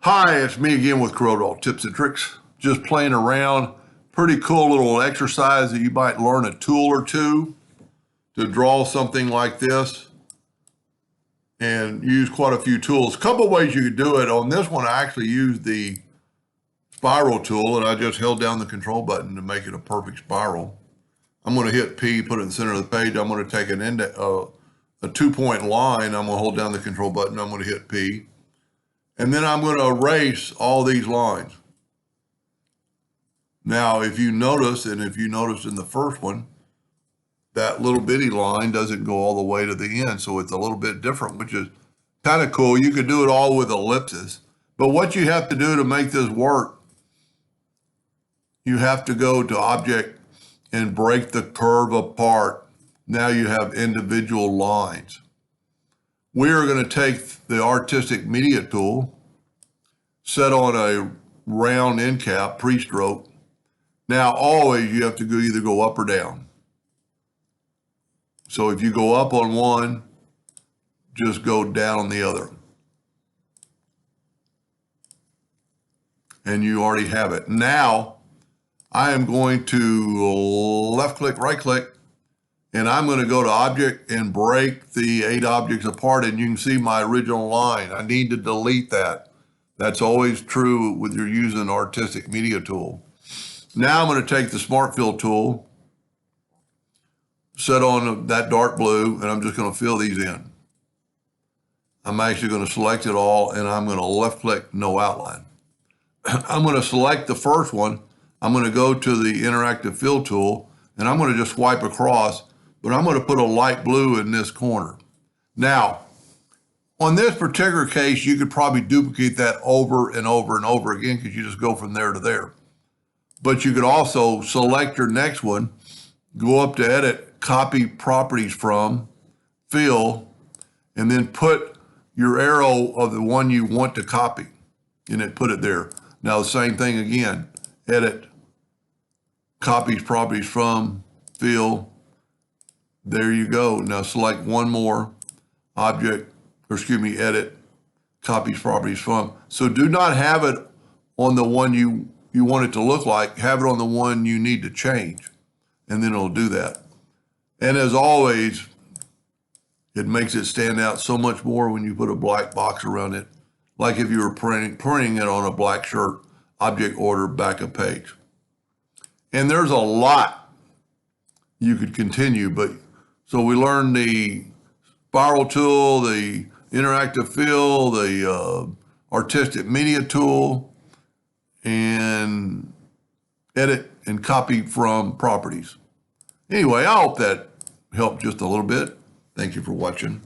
Hi, it's me again with CorelDraw tips and tricks. Just playing around. Pretty cool little exercise that you might learn a tool or two to draw something like this and use quite a few tools. A couple of ways you could do it. On this one, I actually used the spiral tool and I just held down the control button to make it a perfect spiral. I'm going to hit P, put it in the center of the page. I'm going to take a 2-point line. I'm going to hold down the control button. I'm going to hit P. And then I'm going to erase all these lines. Now, if you notice, and if you noticed in the first one, that little bitty line doesn't go all the way to the end. So it's a little bit different, which is kind of cool. You could do it all with ellipses. But what you have to do to make this work, you have to go to Object and break the curve apart. Now you have individual lines. We are going to take the Artistic Media tool, set on a round end cap, pre-stroke. Now always you have to either go up or down. So if you go up on one, just go down on the other. And you already have it. Now I am going to left click, right click, and I'm going to go to Object and break the 8 objects apart, and you can see my original line. I need to delete that. That's always true with your using Artistic Media tool. Now I'm going to take the Smart Fill tool, set on that dark blue, and I'm just going to fill these in. I'm actually going to select it all, and I'm going to left click, no outline. I'm going to select the first one. I'm going to go to the Interactive Fill tool, and I'm going to just swipe across, but I'm going to put a light blue in this corner. Now, on this particular case, you could probably duplicate that over and over and over again because you just go from there to there. But you could also select your next one, go up to Edit, copy properties from, Fill, and then put your arrow of the one you want to copy, and it put it there. Now the same thing again, Edit, copies properties from, Fill. There you go. Now select one more, Object, or excuse me, Edit, copies properties from. So do not have it on the one you want it to look like. Have it on the one you need to change, and then it'll do that. And as always, it makes it stand out so much more when you put a black box around it, like if you were printing it on a black shirt. Object Order, backup page. And there's a lot you could continue, but so we learned the spiral tool, the interactive fill, the Artistic Media tool, and edit and copy from properties. Anyway, I hope that helped just a little bit. Thank you for watching.